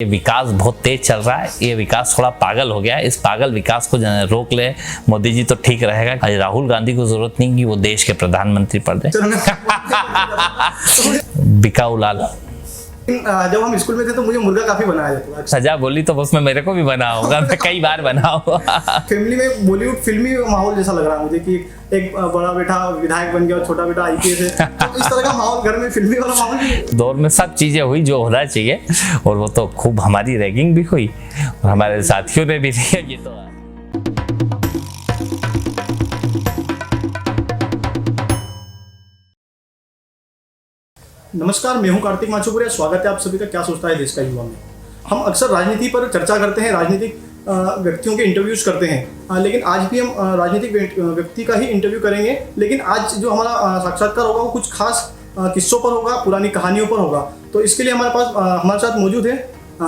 ये विकास बहुत तेज चल रहा है, ये विकास थोड़ा पागल हो गया है। इस पागल विकास को रोक ले मोदी जी तो ठीक रहेगा। आज राहुल गांधी को जरूरत नहीं कि वो देश के प्रधानमंत्री पद दे। बिकाऊ लाल। जब हम स्कूल में थे तो मुझे मुर्गा काफी बनाया जाता था। सजा बोली तो बस में मेरे को भी बना होगा, मैं कई बार बना हुआ। फैमिली में बॉलीवुड फिल्मी माहौल जैसा लग रहा है मुझे कि एक बड़ा बेटा विधायक बन गया और छोटा बेटा आईपीएस है। तो इस तरह का माहौल घर में फिल्मी वाला माहौल भी दौर में सब चीजें हुई जो होना चाहिए, और वो तो खूब हमारी रैगिंग भी हुई और हमारे साथियों ने भी ये तो नमस्कार, मैं हूं कार्तिक माचुपुरिया। स्वागत है आप सभी का क्या सोचता है देश का युवा में। हम अक्सर राजनीति पर चर्चा करते हैं, राजनीतिक व्यक्तियों के इंटरव्यूज करते हैं, लेकिन आज भी हम राजनीतिक व्यक्ति का ही इंटरव्यू करेंगे। लेकिन आज जो हमारा साक्षात्कार होगा वो कुछ खास किस्सों पर होगा, पुरानी कहानियों पर होगा। तो इसके लिए हमारे साथ मौजूद है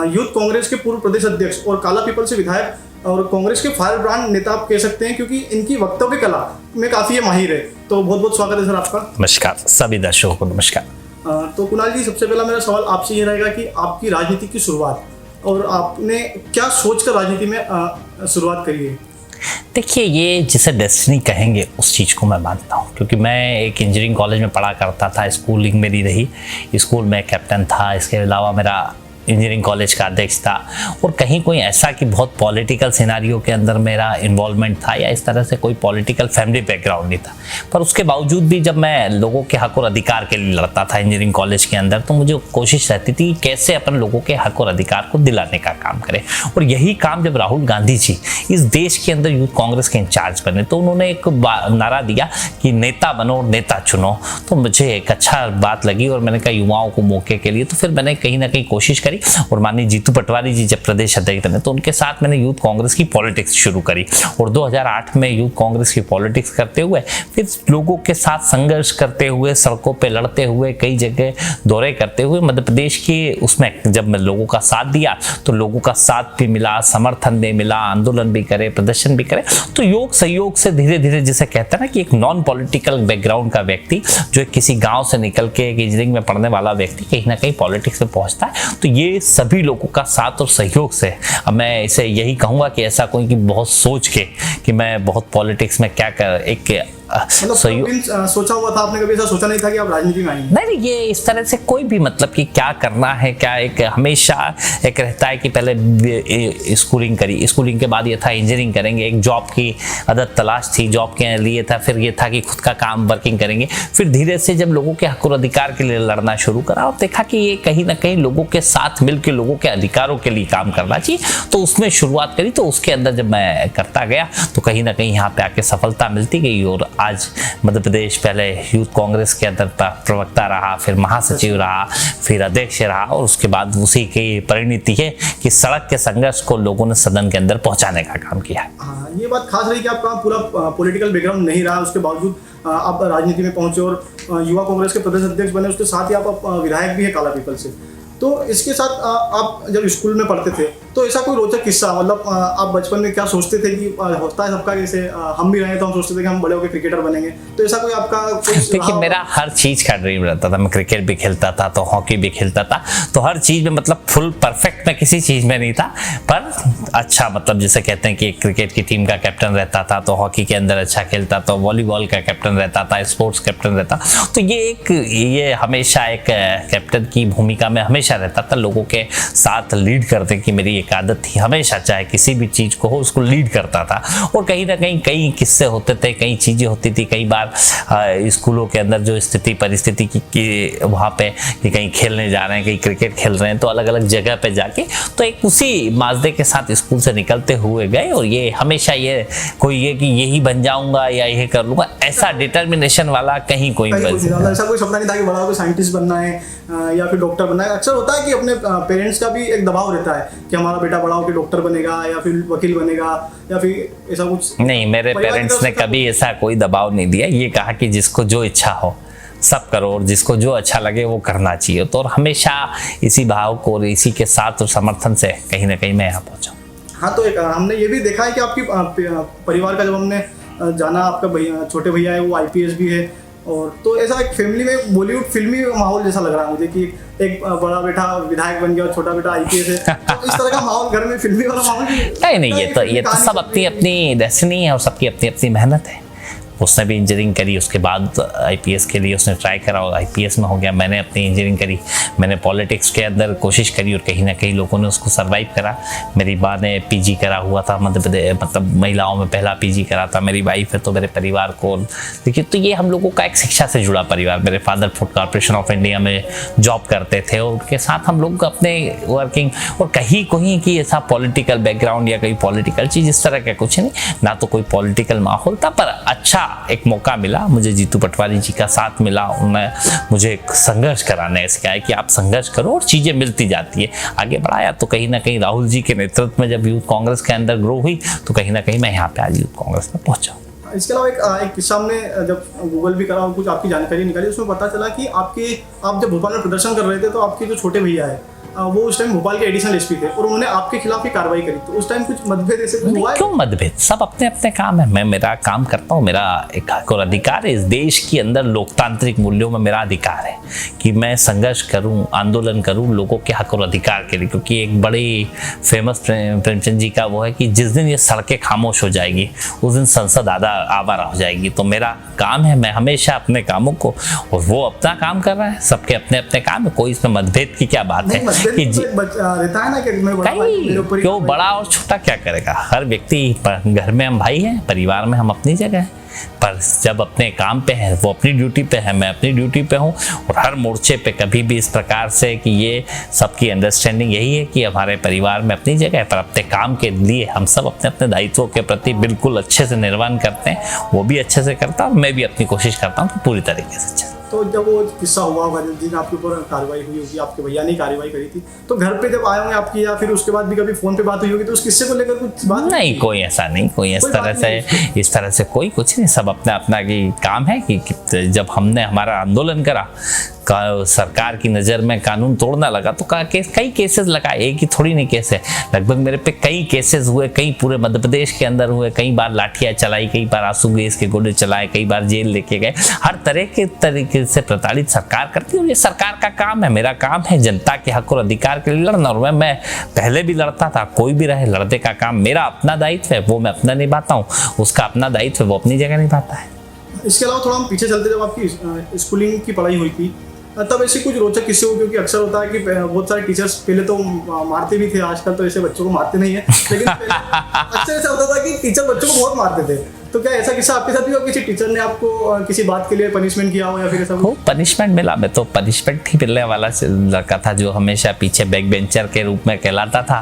यूथ कांग्रेस के पूर्व प्रदेश अध्यक्ष और काला पीपल से विधायक और कांग्रेस के फायर ब्रांड नेता आप कह सकते हैं, क्योंकि इनकी वक्तव्य कला में काफी माहिर है। तो बहुत बहुत स्वागत है सर आपका। नमस्कार सभी दर्शकों को नमस्कार। तो कुणाल जी, सबसे पहला मेरा सवाल आपसे ये रहेगा कि आपकी राजनीति की शुरुआत और आपने क्या सोचकर राजनीति में शुरुआत करी है। देखिए, ये जिसे डेस्टिनी कहेंगे उस चीज़ को मैं मानता हूँ, क्योंकि मैं एक इंजीनियरिंग कॉलेज में पढ़ा करता था। स्कूलिंग मेरी रही, स्कूल में कैप्टन था, इसके अलावा मेरा इंजीनियरिंग कॉलेज का अध्यक्ष था। और कहीं कोई ऐसा कि बहुत पॉलिटिकल सिनारियो के अंदर मेरा इन्वॉल्वमेंट था या इस तरह से कोई पॉलिटिकल फैमिली बैकग्राउंड नहीं था, पर उसके बावजूद भी जब मैं लोगों के हक और अधिकार के लिए लड़ता था इंजीनियरिंग कॉलेज के अंदर, तो मुझे कोशिश रहती थी कि कैसे अपन लोगों के हक और अधिकार को दिलाने का काम करें। और यही काम जब राहुल गांधी जी इस देश के अंदर यूथ कांग्रेस के इंचार्ज बने तो उन्होंने एक नारा दिया कि नेता बनो और नेता चुनो। तो मुझे एक अच्छा बात लगी और मैंने कहा युवाओं को मौके के लिए, तो फिर मैंने कहीं ना कहीं कोशिश करी। और माननीय जीतू पटवारी जी जब प्रदेश अध्यक्ष बने तो उनके साथ मैंने यूथ कांग्रेस की पॉलिटिक्स शुरू करी। और 2008 में यूथ कांग्रेस की पॉलिटिक्स करते हुए, फिर लोगों के साथ संघर्ष करते हुए, सड़कों पे लड़ते हुए, कई जगह दौरे करते हुए मध्य प्रदेश के उसमें जब मैं लोगों का साथ दिया तो लोगों का साथ भी मिला, समर्थन भी मिला, आंदोलन भी करे, प्रदर्शन भी करे। तो योग सहयोग से धीरे धीरे, जिसे कहते हैं ना कि एक नॉन पॉलिटिकल बैकग्राउंड का व्यक्ति जो किसी गाँव से निकल के एक इंजीनियरिंग में पढ़ने वाला व्यक्ति कहीं ना कहीं पॉलिटिक्स में पहुंचता है। तो ये सभी लोगों का साथ और सहयोग से अब मैं इसे यही कहूंगा कि ऐसा कोई कि बहुत सोच के कि मैं बहुत पॉलिटिक्स में क्या कर एक सोचा हुआ था आपने, कभी ऐसा सोचा नहीं था कि आप राजनीति में आएंगे? नहीं, ये इस तरह से कोई भी मतलब कि क्या करना है, क्या एक हमेशा एक रहता है कि पहले स्कूलिंग करी, स्कूलिंग के बाद ये था इंजीनियरिंग करेंगे, एक जॉब की आदत तलाश थी, जॉब के लिए था, फिर ये था कि खुद का काम वर्किंग करेंगे। फिर धीरे से जब लोगों के हक और अधिकार के लिए लड़ना शुरू करा और देखा कि ये कहीं ना कहीं लोगों के साथ मिलकर लोगों के अधिकारों के लिए काम करना चाहिए, तो उसमें शुरुआत करी। तो उसके अंदर जब मैं करता गया तो कहीं ना कहीं यहाँ पे आके सफलता मिलती गई और आज मध्य प्रदेश पहले यूथ कांग्रेस के अंदर प्रवक्ता रहा, फिर महासचिव रहा, फिर अध्यक्ष रहा, और उसके बाद उसी की परिणति है कि सड़क के संघर्ष को लोगों ने सदन के अंदर पहुंचाने का काम किया है। हाँ, ये बात खास रही कि आपका पूरा पॉलिटिकल बैकग्राउंड नहीं रहा, उसके बावजूद आप राजनीति में पहुंचे और युवा कांग्रेस के प्रदेश अध्यक्ष बने। उसके साथ ही आप विधायक भी है काला पीपल से। तो इसके साथ आप जब स्कूल में पढ़ते थे तो ऐसा कोई रोचक किस्सा, मतलब आप बचपन में क्या सोचते थे कि होता है सबका, जैसे हम भी रहे तो हम सोचते थे कि हम बड़े होकर क्रिकेटर बनेंगे, तो ऐसा कोई आपका? देखिए, मेरा हर चीज का ड्रीम रहता था। मैं क्रिकेट भी खेलता था, तो हॉकी भी खेलता था, तो हर चीज में मतलब फुल परफेक्ट मैं किसी चीज में नहीं था, पर अच्छा मतलब जिसे कहते हैं कि क्रिकेट की टीम का कैप्टन रहता था, तो हॉकी के अंदर अच्छा खेलता, तो वॉलीबॉल का कैप्टन रहता था, स्पोर्ट्स कैप्टन रहता। तो ये हमेशा एक कैप्टन की भूमिका में हमेशा रहता था, लोगों के साथ लीड करने की मेरी एक आदत थी हमेशा, चाहे किसी भी चीज को हो उसको लीड करता था। और कहीं ना कहीं कई किस्से होते थे, कई चीजें होती थी। कई बार स्कूलों के अंदर जो स्थिति परिस्थिति की वहाँ पे कि कहीं खेलने जा रहे हैं, कहीं क्रिकेट खेल रहे हैं, तो अलग अलग जगह पे जाके तो एक उसी माजदे के साथ स्कूल से निकलते हुए गए। और ये हमेशा ये कोई ये कि यही बन जाऊंगा या यही कर लूंगा, ऐसा डिटर्मिनेशन वाला कहीं कोई ऐसा कोई सपना नहीं था कि बड़ा होकर साइंटिस्ट बनना है या फिर डॉक्टर बनना है। अक्सर होता है कि अपने पेरेंट्स का भी एक दबाव रहता है कि हमारा बेटा बड़ा होकर डॉक्टर बनेगा या फिर वकील बनेगा या फिर ऐसा कुछ। नहीं, मेरे पेरेंट्स ने कभी ऐसा कोई दबाव नहीं दिया। ये कहा कि जिसको जो इच्छा हो सब करो और जिसको जो अच्छा लगे वो करना चाहिए। तो हमेशा इसी भाव को और इसी के साथ और समर्थन से कहीं ना कहीं मैं यहाँ पहुँचा। हाँ, तो हमने ये भी देखा है कि आपकी परिवार का जब हमने जाना, आपका छोटे भैया है वो आईपीएस भी है, और तो ऐसा एक फैमिली में बॉलीवुड फिल्मी माहौल जैसा लग रहा है मुझे कि एक बड़ा बेटा विधायक बन गया और छोटा बेटा आईपीएस है, तो इस तरह का माहौल घर में फिल्मी वाला माहौल नहीं, ये तो सब अपनी अपनी डेस्टिनी है और सबकी अपनी अपनी मेहनत है। उसने भी इंजीनियरिंग करी, उसके बाद आईपीएस के लिए उसने ट्राई करा और आईपीएस में हो गया। मैंने अपनी इंजीनियरिंग करी, मैंने पॉलिटिक्स के अंदर कोशिश करी और कहीं ना कहीं लोगों ने उसको सर्वाइव करा। मेरी माँ ने पीजी करा हुआ था मध्य प्रदेश, मतलब महिलाओं में पहला पीजी करा था। मेरी वाइफ है, तो मेरे परिवार को देखिए, तो ये हम लोगों का एक शिक्षा से जुड़ा परिवार। मेरे father food corporation of India में जॉब करते थे और उनके साथ हम लोग अपने वर्किंग, और कहीं कहीं की ऐसा पॉलिटिकल बैकग्राउंड या कोई पॉलिटिकल चीज़ इस तरह का कुछ नहीं, ना तो कोई पॉलिटिकल माहौल था। पर अच्छा एक मौका मिला मुझे, जीतू पटवारी जी का साथ मिला, उन्होंने मुझे संघर्ष कराने सिखाया कि आप संघर्ष करो और चीज़ें मिलती जाती है। आगे बढ़ाया तो कहीं ना कहीं राहुल जी के नेतृत्व में जब यूथ कांग्रेस के अंदर ग्रो हुई तो कहीं ना कहीं मैं यहाँ पे आज यूथ कांग्रेस में पहुँचा। इसके अलावा एक किस्सा हमने जब गूगल भी करा और कुछ आपकी जानकारी निकाली, उसमें पता चला कि आप जब भोपाल में प्रदर्शन कर रहे थे तो आपके जो छोटे भैया है वो उस टाइम भोपाल के एडिशनल एसपी थे और उन्होंने आपके खिलाफ ही कार्रवाई करी, तो उस टाइम कुछ मतभेद ऐसे कुछ हुआ है? क्यों मतभेद, सब अपने अपने काम है। मैं मेरा काम करता हूँ, मेरा एक हक और अधिकार है। इस देश के अंदर लोकतांत्रिक मूल्यों में मेरा अधिकार है कि मैं संघर्ष करूँ, आंदोलन करूँ लोगों के हक और अधिकार के लिए। क्योंकि एक बड़ी फेमस प्रेमचंद जी का वो है कि जिस दिन ये सड़कें खामोश हो जाएगी उस दिन संसद आवारा हो जाएगी। तो मेरा काम है, मैं हमेशा अपने कामों को, और वो अपना काम कर रहा है, सबके अपने अपने काम है, कोई इसमें मतभेद की क्या बात है कि रहता है ना कि मैं बड़ा भाई, मेरे ऊपर क्यों बड़ा और छोटा क्या करेगा। हर व्यक्ति, घर में हम भाई हैं, परिवार में हम अपनी जगह हैं, पर जब अपने काम पे है वो अपनी ड्यूटी पे है, मैं अपनी ड्यूटी पे हूँ। और हर मोर्चे पे कभी भी इस प्रकार से कि ये सबकी अंडरस्टैंडिंग यही है कि हमारे परिवार में अपनी जगह है, पर अपने काम के लिए हम सब अपने अपने दायित्वों के प्रति बिल्कुल अच्छे से निर्वहन करते हैं। वो भी अच्छे से करता है और मैं भी अपनी कोशिश करता हूँ पूरी तरीके से अच्छे। तो जब वो किस्सा हुआ होगा जिन आपके ऊपर कार्रवाई हुई होगी, आपके भैया ने कार्रवाई करी थी, तो घर पे जब आए होंगे आपकी या फिर उसके बाद भी कभी फोन पे बात हुई होगी, तो उस किस्से को लेकर कुछ बात नहीं? कोई ऐसा नहीं, कोई इस तरह से कोई कुछ नहीं। सब अपना अपना की काम है कि जब हमने हमारा आंदोलन करा, सरकार की नज़र में कानून तोड़ना लगा तो कई केसेस लगा, एक ही थोड़ी नहीं केस है, लगभग मेरे पे कई केसेस हुए, कई पूरे मध्य प्रदेश के अंदर हुए। कई बार लाठियाँ चलाई, कई बार आंसू गैस के गोले चलाए, कई बार जेल लेके गए। हर तरह के तरीके से प्रताड़ित सरकार करती है और ये सरकार का काम है। मेरा काम है जनता के हक और अधिकार के लिए लड़ना, और मैं पहले भी लड़ता था, कोई भी रहे लड़ने का काम मेरा अपना दायित्व है, वो मैं अपना निभाता हूँ, उसका अपना दायित्व है, वो अपनी जगह निभाता है। इसके अलावा थोड़ा हम पीछे चलते, जब आपकी स्कूलिंग की पढ़ाई हुई थी तब ऐसे कुछ रोचक किस्से हो, क्योंकि अक्सर होता है कि बहुत सारे टीचर्स पहले तो मारते भी थे, आजकल तो ऐसे बच्चों को मारते नहीं है, लेकिन अक्सर ऐसा होता था कि टीचर बच्चों को बहुत मारते थे। तो क्या ऐसा किस्सा आपके साथ भी हो, किसी टीचर ने आपको किसी बात के लिए पनिशमेंट किया हो या फिर ऐसा? वो पनिशमेंट मिला, मैं तो पनिशमेंट ही मिलने वाला लड़का था जो हमेशा पीछे बैक बेंचर के रूप में कहलाता था।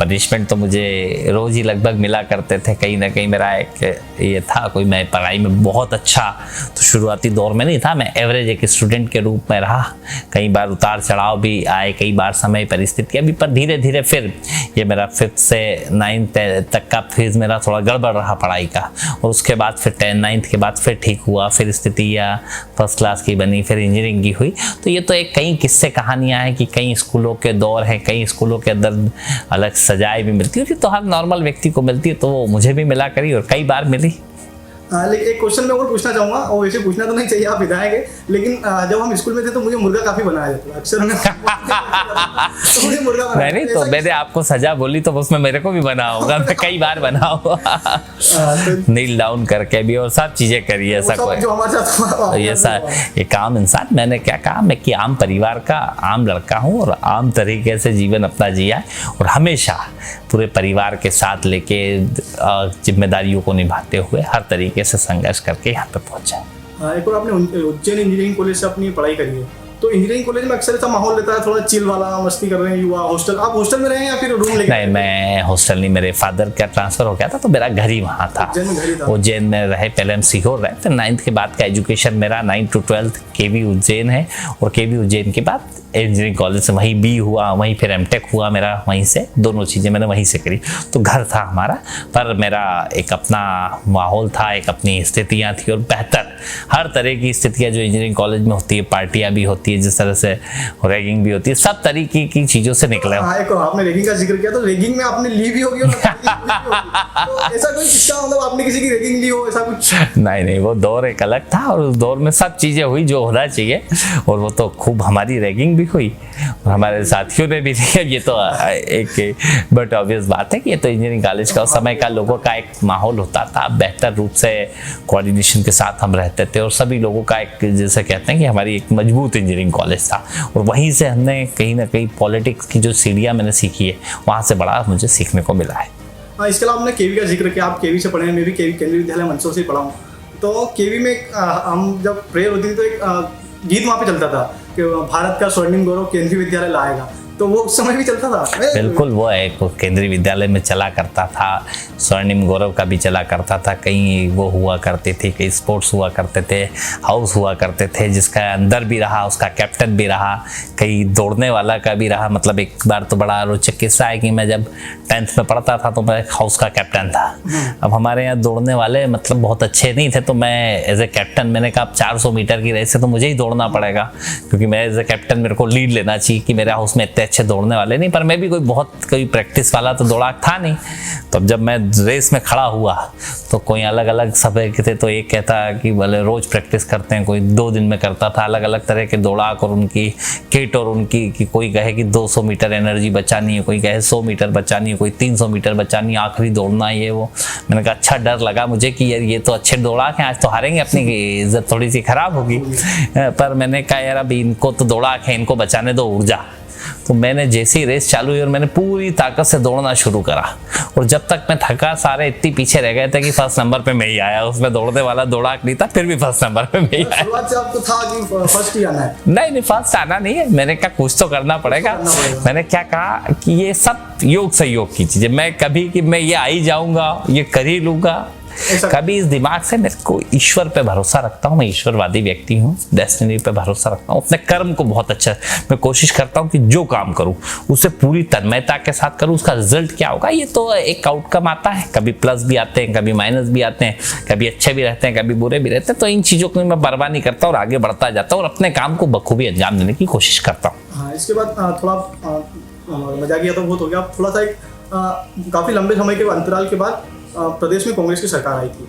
पनिशमेंट तो मुझे रोज ही लगभग मिला करते थे। कहीं ना कहीं मेरा एक ये था, कोई मैं पढ़ाई में बहुत अच्छा तो शुरुआती दौर में नहीं था, मैं एवरेज एक स्टूडेंट के रूप में रहा। कई बार उतार चढ़ाव भी आए, कई बार समय परिस्थितियाँ भी, पर धीरे धीरे फिर ये मेरा 5th से 9th तक का फेज मेरा थोड़ा गड़बड़ रहा पढ़ाई का, और उसके बाद फिर 10th 9th के बाद फिर ठीक हुआ, फिर स्थितियाँ फर्स्ट क्लास की बनी, फिर इंजीनियरिंग की हुई। तो ये तो एक कई किस्से कहानियाँ हैं कि कई स्कूलों के दौर हैं, कई स्कूलों के अंदर अलग सजाएं भी मिलती होती, तो हर नॉर्मल व्यक्ति को मिलती है, तो वो मुझे भी मिला करी और कई बार मिली। लेकिन एक क्वेश्चन मैं और पूछना चाहूँगा, और वैसे पूछना तो नहीं चाहिए, आप विधायक है, लेकिन जब हम स्कूल में थे तो मुझे मुर्गा काफी बनाया जाता था, अक्सर हमें तो मुझे मुर्गा बनाया। नहीं तो मैंने आपको सजा बोली तो उसमें मेरे को भी बना होगा, मैं कई बार बना होगा, नील डाउन करके भी और सब चीजें करी है। ऐसा कोई ये काम इंसान, मैंने क्या कहा, मैं कि आम परिवार का आम लड़का हूँ और आम तरीके से जीवन अपना जिया है, और हमेशा पूरे परिवार के साथ लेके जिम्मेदारियों को निभाते हुए हर तरीके से संघर्ष करके यहाँ पे पहुंचा। एक और आपने उज्जैन इंजीनियरिंग कॉलेज से अपनी पढ़ाई करी है, तो इंजीनियरिंग कॉलेज में अक्सर ऐसा माहौल रहता है, थोड़ा चिल वाला, मस्ती कर रहे हैं युवा। हॉस्टल, आप हॉस्टल में रहे या फिर रूम लेके? नहीं, मैं हॉस्टल नहीं, मेरे फादर का ट्रांसफर हो गया था तो मेरा घर ही वहाँ था, उज्जैन में रहे। पहले हम सीहोर रहे, फिर 9th के बाद का एजुकेशन मेरा 9th to 12th केवी उज्जैन है, और केवी उज्जैन के बाद इंजीनियरिंग कॉलेज से वहीं बी हुआ, वहीं फिर एमटेक हुआ मेरा वहीं से, दोनों चीज़ें मैंने वहीं से करी। तो घर था हमारा, पर मेरा एक अपना माहौल था, एक अपनी स्थितियाँ थी, और बेहतर हर तरह की स्थितियाँ जो इंजीनियरिंग कॉलेज में होती है, पार्टियाँ भी होती होती है, जिस तरह से रैगिंग भी होती है, सब तरीके की चीज़ों से निकले हो। हाँ, एक आपने रैगिंग का जिक्र किया, तो रैगिंग में आपने ली भी होगी और तो ऐसा कोई किस्सा, मतलब आपने किसी की रैगिंग ली हो, ऐसा कुछ? नहीं, वो दौर एक अलग था और उस दौर में सब चीज़ें हुई जो होना चाहिए, और वो तो खूब हमारी रैगिंग भी हुई और हमारे साथियों ने भी किया। ये तो एक बट ऑब्वियस बात है कि ये तो इंजीनियरिंग कॉलेज का उस समय का लोगों का एक माहौल होता था, बेहतर रूप से कोऑर्डिनेशन के साथ हम रहते थे और सभी लोगों का एक, जैसे कहते हैं कि हमारी एक मजबूत इंजीनियरिंग कॉलेज था, और वहीं से हमने कहीं ना कहीं पॉलिटिक्स की जो सीढ़ियाँ मैंने सीखी है, वहाँ से बड़ा मुझे सीखने को मिला है। इसके अलावा आपने केवी का जिक्र किया, आप केवी से पढ़े हैं, मैं भी केवी केंद्रीय विद्यालय मंदसौर से ही पढ़ा हूँ। तो केवी में हम जब प्रेयर होती थी तो एक गीत वहाँ पे चलता था कि भारत का स्वर्णिम गौरव केंद्रीय विद्यालय लाएगा, तो वो उस समय भी चलता था। बिल्कुल, वो एक केंद्रीय विद्यालय में चला करता था, स्वर्णिम गौरव का भी चला करता था, कहीं वो हुआ करते थे, कहीं स्पोर्ट्स हुआ करते थे, हाउस हुआ करते थे, जिसका अंदर भी रहा, उसका कैप्टन भी रहा, कहीं दौड़ने वाला का भी रहा। मतलब एक बार तो बड़ा रोचक किस्सा है कि मैं जब 10th में पढ़ता था तो मैं हाउस का कैप्टन था। अब हमारे यहाँ दौड़ने वाले मतलब बहुत अच्छे नहीं थे, तो मैं एज ए कैप्टन, मैंने कहा 400 मीटर की रेस है तो मुझे ही दौड़ना पड़ेगा, क्योंकि मैं एज ए कैप्टन मेरे को लीड लेना चाहिए कि मेरे हाउस में इतने अच्छे दौड़ने वाले नहीं, पर मैं भी कोई प्रैक्टिस वाला तो दौड़ाक था नहीं। तो जब मैं रेस में खड़ा हुआ तो कोई अलग अलग सब थे, तो एक कहता कि भले रोज प्रैक्टिस करते हैं, कोई 2 दिन में करता था, अलग अलग तरह के दौड़ाक और उनकी किट और उनकी, कि कोई कहे कि 200 मीटर एनर्जी बचानी है, कोई कहे 100 मीटर बचानी है, कोई 300 मीटर बचानी है, आखिरी दौड़ना है ये वो। मैंने कहा अच्छा, डर लगा मुझे कि यार ये तो अच्छे दौड़ाक हैं, आज तो हारेंगे, अपनी इज्जत थोड़ी सी खराब होगी। पर मैंने कहा यार अब इनको तो दौड़ाक है, इनको बचाने दो ऊर्जा। तो मैंने जैसे ही रेस चालू हुई और मैंने पूरी ताकत से दौड़ना शुरू करा, और जब तक मैं थका, सारे इतनी पीछे रह गए थे कि फर्स्ट नंबर पे मैं ही आया। उसमें दौड़ने वाला दौड़ाक नहीं था, फिर भी फर्स्ट नंबर पे मैं ही आया। शुरुआत से आपको था कि फर्स्ट ही आना है? नहीं, फर्स्ट आना नहीं है। मैंने कहा कुछ तो करना पड़ेगा। मैंने क्या कहा कि ये सब योग सहयोग की चीजें, मैं कभी कि मैं ये आ ही जाऊंगा, ये कर ही लूंगा, कभी इस दिमाग से मेरे को ईश्वर पे भरोसा रखता हूँ। मैं ईश्वरवादी व्यक्ति हूँ, डेस्टिनी पे भरोसा रखता हूँ, अपने कर्म को बहुत अच्छा मैं कोशिश करता हूँ कि जो काम करूँ उसे पूरी तन्मयता के साथ करूँ। उसका रिजल्ट क्या होगा ये तो एक आउटकम आता है, कभी प्लस भी आते हैं, कभी माइनस भी आते हैं, कभी अच्छे भी रहते हैं, कभी बुरे भी रहते हैं। तो इन चीज़ों को मैं परवाह नहीं करता और आगे बढ़ता जाता हूँ और अपने काम को बखूबी अंजाम देने की कोशिश करता हूँ। हाँ, इसके बाद थोड़ा मजाकिया तो बहुत हो गया, थोड़ा सा एक काफ़ी लंबे समय के अंतराल के बाद प्रदेश में कांग्रेस की सरकार आई थी।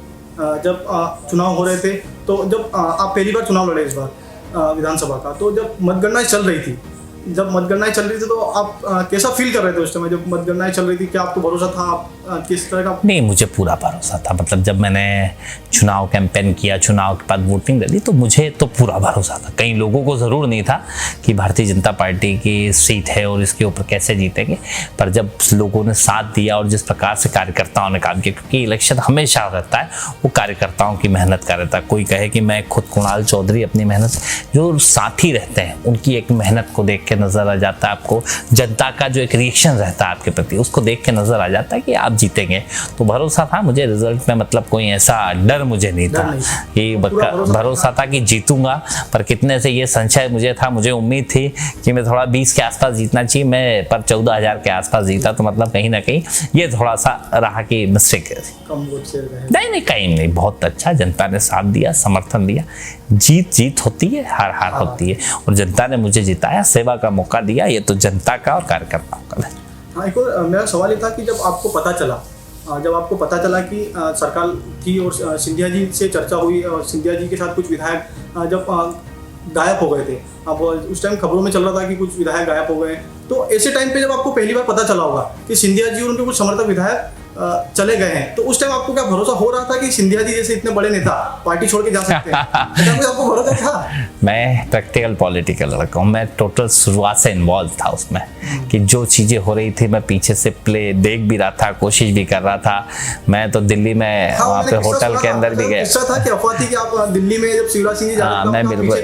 जब चुनाव हो रहे थे, तो जब आप पहली बार चुनाव लड़े इस बार विधानसभा का, तो जब मतगणना चल रही थी, तो आप कैसा फील कर रहे थे उस समय जब मतगणनाएं चल रही थी? क्या आपको भरोसा था? आप किस तरह का? नहीं, मुझे पूरा भरोसा था। मतलब जब मैंने चुनाव कैंपेन किया, चुनाव के बाद वोटिंग डाली, तो मुझे तो पूरा भरोसा था। कई लोगों को ज़रूर नहीं था कि भारतीय जनता पार्टी की सीट है और इसके ऊपर कैसे जीतेंगे, पर जब लोगों ने साथ दिया और जिस प्रकार से कार्यकर्ताओं ने काम किया, क्योंकि इलेक्शन हमेशा रहता है वो कार्यकर्ताओं की मेहनत का रहता है। कोई कहे कि मैं खुद कुणाल चौधरी अपनी मेहनत, जो साथी रहते हैं उनकी एक मेहनत को देख के नजर आ जाता है, आपको जनता का जो एक रिएक्शन रहता है आपके प्रति उसको देख के नजर आ जाता है कि आप जीतेंगे। तो भरोसा था मुझे रिजल्ट में, मतलब कोई ऐसा डर मुझे नहीं था कि भरोसा था कि जीतूंगा, पर कितने से ये संशय मुझे था। मुझे उम्मीद थी कि मैं थोड़ा 20 के आसपास जीतना चाहिए, मैं पर 14,000 के आसपास जीता, तो मतलब कहीं ना कहीं ये थोड़ा सा रहा कि मिस्टेक है। नहीं, कहीं नहीं, बहुत अच्छा जनता ने साथ दिया, समर्थन दिया। जीत होती है, हार होती है, और जनता ने मुझे जिताया, सेवा का मौका दिया। ये तो जनता का और कार्यकर्ताओं का है। हाँ, एक और मेरा सवाल ये था कि जब आपको पता चला कि सरकार थी और सिंधिया जी से चर्चा हुई और सिंधिया जी के साथ कुछ विधायक जब गायब हो गए थे, अब उस टाइम खबरों में चल रहा था कि कुछ विधायक गायब हो गए, तो ऐसे टाइम पे जब आपको पहली बार पता चला होगा कि सिंधिया जी और उनके कुछ समर्थक विधायक चले गए हैं, तो उस टाइम आपको क्या भरोसा हो रहा था कि सिंधिया जी जैसे इतने बड़े नेता पार्टी छोड़ के जा सकते हैं? आपको भरोसा था? मैं प्रैक्टिकल पॉलिटिकल लड़का हूँ, मैं टोटल शुरुआत से इन्वॉल्व था उसमें, कि जो चीज़ें हो रही थी मैं पीछे से देख भी रहा था, कोशिश भी कर रहा था। मैं तो दिल्ली में वहाँ पे होटल के अंदर भी गया था कि अफवाह थी कि आप दिल्ली में जब शिवराज सिंह जी जा रहे थे, मैं बिल्कुल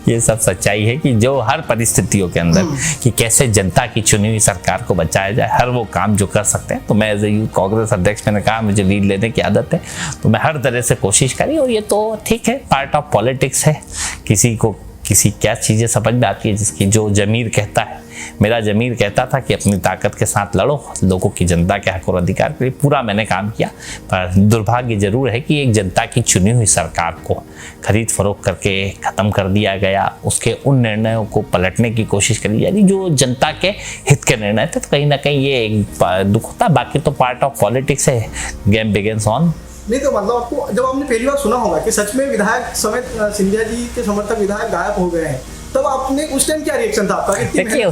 ये सब सच्चाई है कि जो हर परिस्थितियों के अंदर कि कैसे जनता की चुनी हुई सरकार को बचाया जाए, हर वो काम जो कर सकते हैं। तो मैं एज ए यूथ कांग्रेस अध्यक्ष, मैंने कहा मुझे लीड लेने की आदत है, तो मैं हर तरह से कोशिश करी, और ये तो ठीक है, पार्ट ऑफ पॉलिटिक्स है। किसी को किसी क्या चीज़ें समझ में आती है जिसकी जो ज़मीर कहता है। मेरा ज़मीर कहता था कि अपनी ताकत के साथ लड़ो, लोगों की, जनता के हक और अधिकार के लिए पूरा मैंने काम किया। पर दुर्भाग्य जरूर है कि एक जनता की चुनी हुई सरकार को खरीद फरोख्त करके ख़त्म कर दिया गया। उसके उन निर्णयों को पलटने की कोशिश करी जा रही जो जनता के हित के निर्णय थे। तो कहीं ना कहीं ये एक दुख होता है। बाकी तो पार्ट ऑफ पॉलिटिक्स है, गेम बिगिंस ऑन। नहीं तो मतलब आपको जब आपने पहली बार सुना होगा कि सच में विधायक समेत सिंधिया जी के समर्थक विधायक गायब हो गए हैं, तब आपने उस टाइम क्या रिएक्शन था आपका? देखिए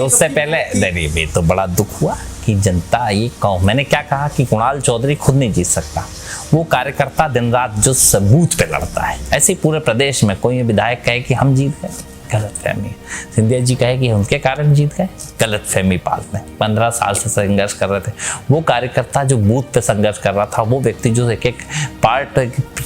उससे पहले नहीं, तो बड़ा दुख हुआ कि जनता ये कहूँ, मैंने क्या कहा कि कुणाल चौधरी खुद नहीं जीत सकता, वो कार्यकर्ता दिन रात जो बूथ पे लड़ता है। ऐसे पूरे प्रदेश में कोई विधायक कहे कि हम जीत गए, गलत फहमी। सिंधिया जी कहे कि उनके कारण जीत गए, गलत फहमी पालते हैं। 15 साल से संघर्ष कर रहे थे, वो कार्यकर्ता जो बूथ पे संघर्ष कर रहा था, वो व्यक्ति जो एक एक पार्ट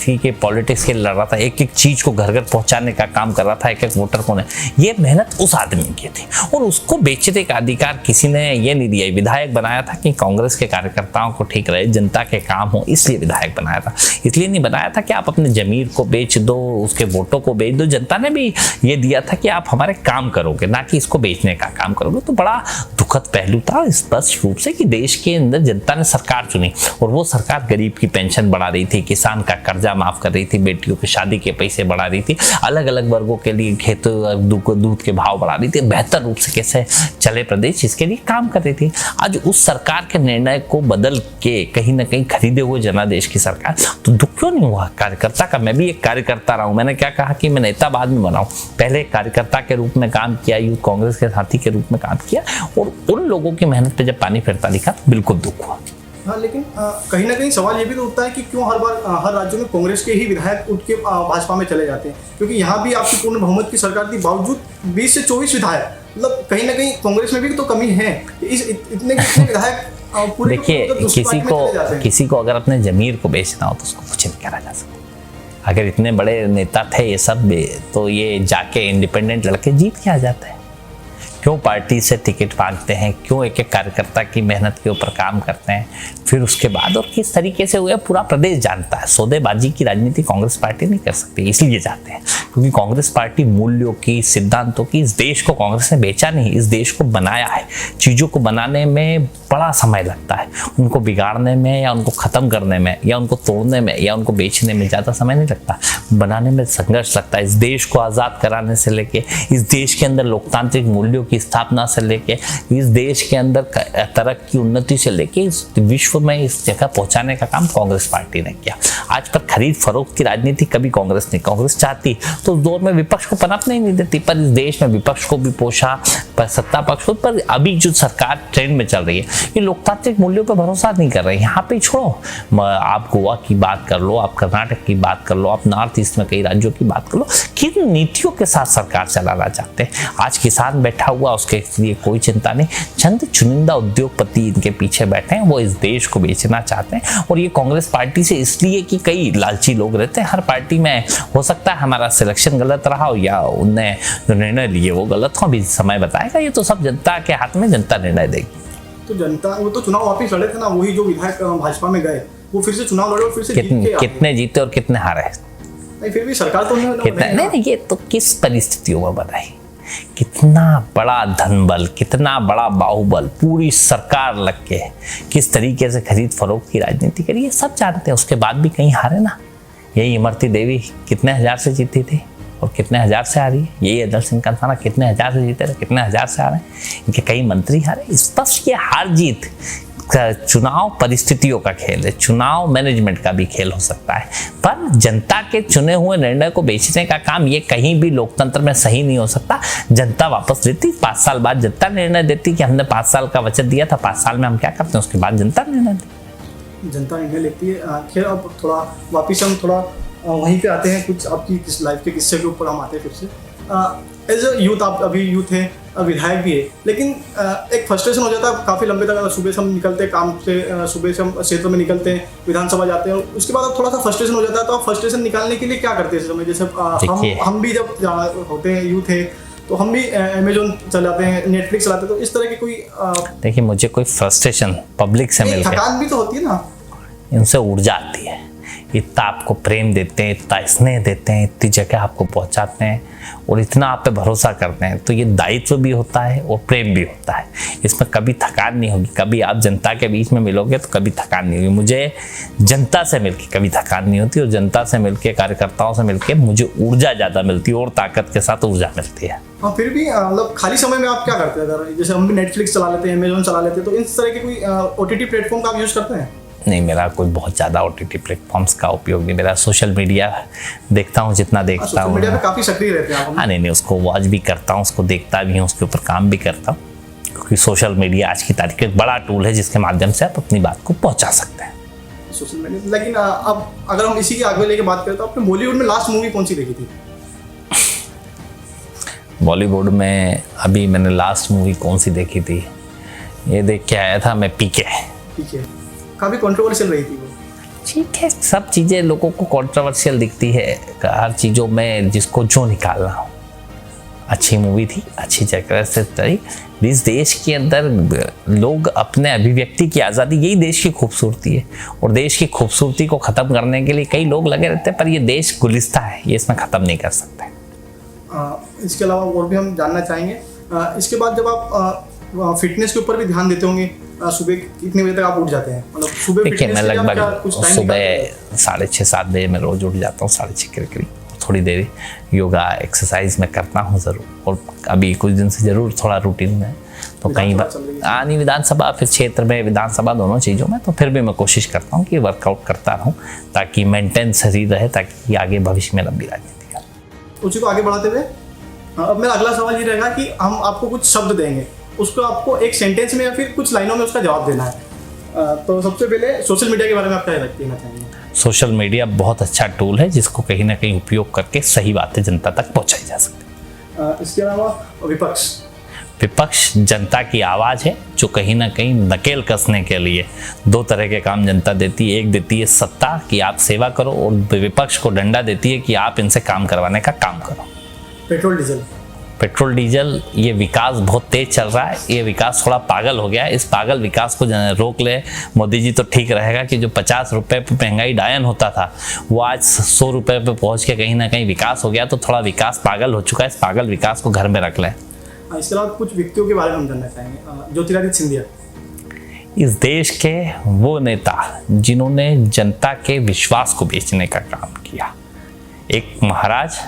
के पॉलिटिक्स के लड़ रहा था, एक एक चीज को घर घर पहुंचाने का काम कर रहा था, एक एक वोटर को, ये मेहनत उस आदमी की थी और उसको बेचने का अधिकार किसी ने ये नहीं दिया। विधायक बनाया था कि कांग्रेस के कार्यकर्ताओं को ठीक रहे, जनता के काम हो, इसलिए विधायक बनाया था। इसलिए नहीं बनाया था कि आप अपने जमीर को बेच दो, उसके वोटों को बेच दो। जनता ने भी ये दिया था कि आप हमारे काम करोगे, ना कि इसको बेचने का काम करोगे। तो बड़ा दुखद पहलू था स्पष्ट रूप से कि देश के अंदर जनता ने सरकार चुनी और वो सरकार गरीब की पेंशन बढ़ा रही थी, किसान का कर्जा माफ कर रही थी, बेटियों की शादी के पैसे बढ़ा रही थी, अलग अलग वर्गों के लिए दूध के भाव बढ़ा रही थी, बेहतर रूप से कैसे चले प्रदेश, इसके लिए काम कर रही थी। आज उस सरकार के निर्णय को बदल के कहीं ना कहीं खरीदे हुए जनादेश की सरकार, तो दुख क्यों नहीं हुआ कार्यकर्ता का? मैं भी एक कार्यकर्ता रहा हूं। मैंने क्या कहा कि मैं नेता बाद में बनाऊं, पहले कार्यकर्ता के रूप में काम किया, यूथ कांग्रेस के साथी के रूप में काम किया और उन लोगों की मेहनत पे जब पानी फिरता दिखा बिल्कुल दुख हुआ। हाँ, लेकिन कहीं ना कहीं सवाल ये भी तो उठता है कि क्यों हर बार हर राज्य में कांग्रेस के ही विधायक उठ के भाजपा में चले जाते हैं, क्योंकि यहाँ भी आपकी पूर्ण बहुमत की सरकार थी, बावजूद 20 से 24 विधायक, मतलब कहीं ना कहीं कांग्रेस में भी तो कमी है। इतने विधायक पूरे देखिए, किसी को अगर अपने जमीर को बेचना हो तो उसको कुछ नहीं करा जा सकता। अगर इतने बड़े नेता थे ये सब, तो ये जाके इंडिपेंडेंट लड़के जीत के आ जाते हैं। क्यों पार्टी से टिकट मांगते हैं, क्यों एक एक कार्यकर्ता की मेहनत के ऊपर काम करते हैं, फिर उसके बाद और किस तरीके से हुआ पूरा प्रदेश जानता है। सौदेबाजी की राजनीति कांग्रेस पार्टी नहीं कर सकती, इसलिए जाते हैं क्योंकि कांग्रेस पार्टी मूल्यों की, सिद्धांतों की, इस देश को कांग्रेस ने बेचा नहीं, इस देश को बनाया है। चीज़ों को बनाने में बड़ा समय लगता है, उनको बिगाड़ने में या उनको ख़त्म करने में या उनको तोड़ने में या उनको बेचने में ज़्यादा समय नहीं लगता, बनाने में संघर्ष लगता है। इस देश को आज़ाद कराने से लेके, इस देश के अंदर लोकतांत्रिक मूल्यों की स्थापना से लेके, इस देश के अंदर तरक्की उन्नति से लेके इस विश्व में इस जगह पहुंचाने का काम कांग्रेस पार्टी ने किया। आज पर खरीद फरोख्त की राजनीति कभी कांग्रेस नहीं, कांग्रेस चाहती तो उस दौर में विपक्ष को पनपने नहीं देती, पर इस देश में विपक्ष को भी पोषा, पर सत्ता पक्ष को। पर अभी जो सरकार ट्रेंड में चल रही है, ये लोकतांत्रिक मूल्यों पर भरोसा नहीं कर रहे। यहाँ पे छोड़ो, आप गोवा की बात कर लो, आप कर्नाटक की बात कर लो, आप नॉर्थ ईस्ट में कई राज्यों की बात कर लो, किन नीतियों के साथ सरकार चलाना चाहते हैं। आज किसान बैठा हुआ, उसके लिए कोई चिंता नहीं, चंद चुनिंदा उद्योगपति इनके पीछे बैठे हैं, वो इस देश को बेचना चाहते हैं। और ये कांग्रेस पार्टी से इसलिए कि कई लालची लोग रहते हैं हर पार्टी में। हो सकता है हमारा सिलेक्शन गलत रहा हो या उनने जो निर्णय लिए वो गलत हो, अभी समय बताएगा। ये तो सब जनता के हाथ में, जनता निर्णय देगी। तो जनता, वो तो चुनाव वापिस लड़े थे ना, वही जो विधायक भाजपा में गए वो फिर से चुनाव लड़े और फिर से कितने जीते और कितने हारे? नहीं, फिर भी सरकार तो नहीं, ये तो किस परिस्थितियों में बनाई, कितना बड़ा धनबल, कितना बड़ा बाहुबल, पूरी सरकार लग के किस तरीके से खरीद फरोख्त की राजनीति करी, ये सब जानते हैं। उसके बाद भी कहीं हारे ना। यही इमरती देवी कितने हजार से जीती थी और कितने हजार से आ रही है। यही अदल सिंह कंसाना कितने हजार से जीते थे, कितने हजार से आ रहे हैं। इनके कई मंत्री हारे। स्पष्ट ये हार जीत चुनाव परिस्थितियों का खेल है, चुनाव मैनेजमेंट का भी खेल हो सकता है, पर जनता के चुने हुए निर्णय को बेचने का काम ये कहीं भी लोकतंत्र में सही नहीं हो सकता। जनता वापस देती, 5 साल बाद जनता निर्णय देती कि हमने 5 साल का वचन दिया था, 5 साल में हम क्या करते हैं, उसके बाद जनता निर्णय देती, जनता निर्णय लेती है। खैर, अब थोड़ा वापिस हम थोड़ा वहीं पे आते हैं, कुछ आपकी लाइफ के किस्से के ऊपर हम आते हैं फिर से। एज अ यूथ, आप अभी यूथ हैं, विधायक भी है, लेकिन एक फ्रस्ट्रेशन हो जाता है काफ़ी लंबे तक। सुबह से हम निकलते हैं काम से, सुबह से हम क्षेत्र में निकलते हैं, विधानसभा जाते हैं, उसके बाद अब थोड़ा सा फ्रस्ट्रेशन हो जाता है। तो आप फ्रस्ट्रेशन निकालने के लिए क्या करते हैं इस समय? जैसे हम भी जब होते हैं यूथ है तो हम भी अमेजोन चलाते हैं, नेटफ्लिक्स चलाते हैं, तो इस तरह की कोई देखिए, मुझे कोई फ्रस्ट्रेशन पब्लिक से मिलकर, थकान भी तो होती है ना, इनसे ऊर्जा आती है। इतना आपको प्रेम देते हैं, इतना स्नेह देते हैं, इतनी जगह आपको पहुंचाते हैं और इतना आप पे भरोसा करते हैं, तो ये दायित्व भी होता है और प्रेम भी होता है। इसमें कभी थकान नहीं होगी। कभी आप जनता के बीच में मिलोगे तो कभी थकान नहीं होगी। मुझे जनता से मिलके कभी थकान नहीं होती और जनता से मिलके, कार्यकर्ताओं से मिलके मुझे ऊर्जा ज़्यादा मिलती है और ताकत के साथ ऊर्जा मिलती है। हाँ, फिर भी मतलब खाली समय में आप क्या करते हैं? अगर जैसे हम भी नेटफ्लिक्स चला लेते हैं, अमेजोन चला लेते हैं, तो इस तरह के कोई OTT प्लेटफॉर्म का आप यूज़ करते हैं? नहीं, मेरा कोई बहुत ज़्यादा OTT प्लेटफॉर्म्स का उपयोग नहीं। मेरा सोशल मीडिया देखता हूँ जितना देखता हूँ। सोशल मीडिया पे काफ़ी सक्रिय रहते हैं आप? हाँ, नहीं, उसको वॉच भी करता हूँ, उसको देखता भी हूँ, उसके ऊपर काम भी करता हूँ, क्योंकि सोशल मीडिया आज की तारीख में एक बड़ा टूल है जिसके माध्यम से आप अपनी बात को पहुँचा सकते हैं। Social media. लेकिन अब अगर हम इसी के आगे लेके बात करें तो आपने बॉलीवुड में लास्ट मूवी कौन सी देखी थी? बॉलीवुड में अभी मैंने लास्ट मूवी कौन सी देखी थी, ये देख के आया था मैं, पीके। ठीक है, काफ़ी कंट्रोवर्शियल रही थी वो। ठीक है, सब चीज़ें लोगों को कंट्रोवर्शियल दिखती है, हर चीज़ों में जिसको जो निकालना हो। अच्छी मूवी थी, अच्छी जगह से रही। इस देश के अंदर लोग अपने अभिव्यक्ति की आज़ादी, यही देश की खूबसूरती है और देश की खूबसूरती को ख़त्म करने के लिए कई लोग लगे रहते हैं, पर ये देश गुलिस्ता है, ये इसमें ख़त्म नहीं कर सकते। इसके अलावा और भी हम जानना चाहेंगे, इसके बाद जब आप फिटनेस के ऊपर भी ध्यान देते होंगे, सुबह कितने बजे तक आप उठ जाते हैं? मतलब सुबह देखिए, मैं लगभग सुबह सुबह 6:30-7 बजे मैं रोज़ उठ जाता हूँ, 6:30 के करीब। थोड़ी देर योगा एक्सरसाइज मैं करता हूँ ज़रूर, और अभी कुछ दिन से ज़रूर थोड़ा रूटीन में, तो कई बार नहीं, विधानसभा फिर क्षेत्र में, विधानसभा दोनों चीज़ों में, तो फिर भी मैं कोशिश करता हूँ कि वर्कआउट करता रहूँ ताकि मेंटेन शरीर रहे, ताकि आगे भविष्य में लंबी राजनीति। उसी को आगे बढ़ाते हुए अब मेरा अगला सवाल ये रहेगा कि हम आपको कुछ शब्द देंगे, उसको आपको एक सेंटेंस में या फिर कुछ लाइनों में उसका जवाब देना है। तो सबसे पहले सोशल मीडिया के बारे में आप क्या कहना चाहेंगे? सोशल मीडिया बहुत अच्छा टूल है जिसको कहीं ना कहीं उपयोग करके सही बातें जनता तक पहुंचाई जा सकती है। इसके अलावा विपक्ष जनता की आवाज़ है, जो कहीं ना कहीं नकेल कसने के लिए दो तरह के काम जनता देती है। एक देती है सत्ता कि आप सेवा करो, और विपक्ष को डंडा देती है कि आप इनसे काम करवाने का काम करो। पेट्रोल डीजल ये विकास बहुत तेज चल रहा है, ये विकास थोड़ा पागल हो गया है। इस पागल विकास को रोक ले मोदी जी तो ठीक रहेगा कि जो 50 रुपये पे महंगाई डायन होता था वो आज 100 रुपये पे पहुंच के कहीं ना कहीं विकास हो गया, तो थोड़ा विकास पागल हो चुका है। इस पागल विकास को घर में रख लें। इसके अलावा कुछ व्यक्तियों के बारे में हम जानना चाहेंगे। ज्योतिरादित्य सिंधिया इस देश के वो नेता जिन्होंने जनता के विश्वास को बेचने का काम किया। एक महाराज,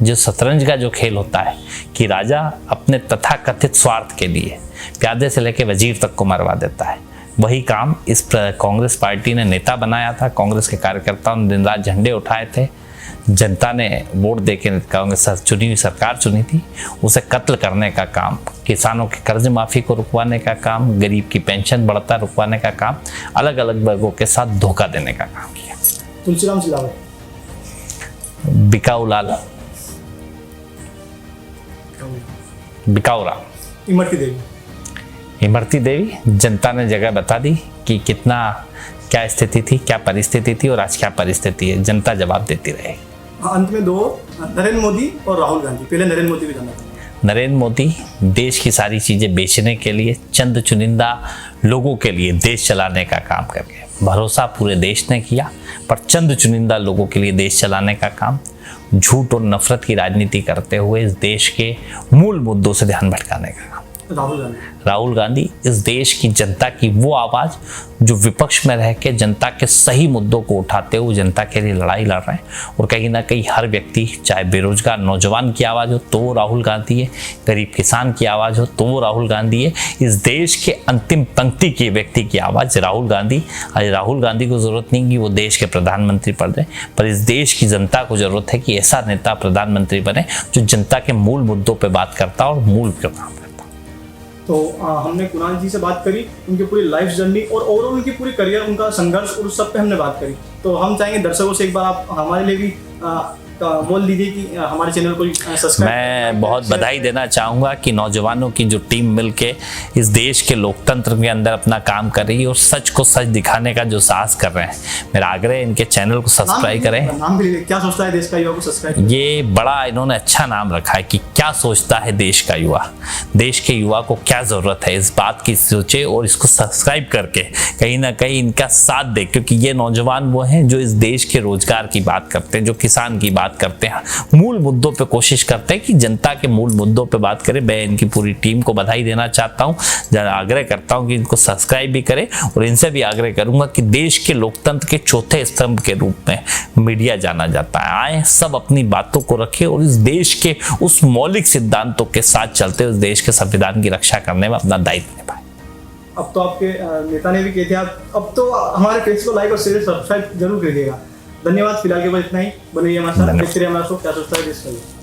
जो शतरंज का जो खेल होता है कि राजा अपने तथाकथित स्वार्थ के लिए प्यादे से लेकर वजीर तक को मरवा देता है, वही काम इस कांग्रेस पार्टी ने नेता बनाया था। कांग्रेस के कार्यकर्ताओं ने दिन रात झंडे उठाए थे, जनता ने वोट देके कांग्रेस चुनी हुई सरकार चुनी थी, उसे कत्ल करने का काम, किसानों के कर्ज माफ़ी को रुकवाने का काम, गरीब की पेंशन बढ़ता रुकवाने का काम, अलग अलग वर्गों के साथ धोखा देने का काम किया। तुलसीराम सिलावट, बिकाऊ लाल, बिकाऊ राम, इमरती देवी जनता ने जगह बता दी कि कितना क्या स्थिति थी, क्या परिस्थिति थी और आज क्या परिस्थिति है, जनता जवाब देती रहेगी। अंत में दो, नरेंद्र मोदी और राहुल गांधी। पहले नरेंद्र मोदी भी जानना चाहूँगा। नरेंद्र मोदी देश की सारी चीज़ें बेचने के लिए, चंद चुनिंदा लोगों के लिए देश चलाने का काम कर गए। भरोसा पूरे देश ने किया, पर चंद चुनिंदा लोगों के लिए देश चलाने का काम, झूठ और नफरत की राजनीति करते हुए इस देश के मूल मुद्दों से ध्यान भटकाने का काम। राहुल गांधी इस देश की जनता की वो आवाज़ जो विपक्ष में रह के जनता के सही मुद्दों को उठाते हुए जनता के लिए लड़ाई लड़ रहे हैं। और कहीं ना कहीं हर व्यक्ति, चाहे बेरोजगार नौजवान की आवाज़ हो तो वो राहुल गांधी है, गरीब किसान की आवाज़ हो तो वो राहुल गांधी है, इस देश के अंतिम पंक्ति के व्यक्ति की आवाज़ राहुल गांधी। आज राहुल गांधी को ज़रूरत नहीं कि वो देश के प्रधानमंत्री पद रहे, पर इस देश की जनता को ज़रूरत है कि ऐसा नेता प्रधानमंत्री बने जो जनता के मूल मुद्दों पर बात करता और मूल पर काम करता। तो हमने कुणाल जी से बात करी, उनकी पूरी लाइफ जर्नी और ओवरऑल उनकी पूरी करियर, उनका संघर्ष और उस सब पे हमने बात करी। तो हम चाहेंगे दर्शकों से एक बार आप हमारे लिए भी बोल दीजिए कि हमारे चैनल को सब्सक्राइब। मैं बहुत बधाई देना चाहूँगा कि नौजवानों की जो टीम मिलके इस देश के लोकतंत्र के अंदर अपना काम कर रही है और सच को सच दिखाने का जो साहस कर रहे हैं। मेरा आग्रह है इनके चैनल को सब्सक्राइब करें। नाम भी क्या सोचता है देश का युवा को सब्सक्राइब। ये बड़ा इन्होंने अच्छा नाम रखा है कि क्या सोचता है देश का युवा, देश के युवा को क्या ज़रूरत है, इस बात की सोचे और इसको सब्सक्राइब करके कहीं ना कहीं इनका साथ दे, क्योंकि ये नौजवान वो हैं जो इस देश के रोजगार की बात करते हैं, जो किसान की बात करते हैं, मूल मुद्दों पे कोशिश करते हैं कि जनता के मूल मुद्दों पे बात करें। मैं इनकी पूरी टीम को बधाई देना चाहता हूँ, आग्रह करता हूँ कि इनको सब्सक्राइब भी करें और इनसे भी आग्रह करूँगा कि देश के लोकतंत्र के चौथे स्तंभ के रूप में मीडिया जाना जाता है, आए सब अपनी बातों को रखें और इस देश के उस मौलिक सिद्धांतों के साथ चलते हुए देश के संविधान की रक्षा करने में अपना दायित्व निभाएं। अब तो आपके नेता ने भी कहे थे, आप अब तो हमारे पेज को लाइक और शेयर सब्सक्राइब जरूर करिएगा। धन्यवाद। फिलहाल के बाद इतना ही। बने रहिए हमारे साथ, देखते रहिए हमारा शो क्या सोचता है देश का।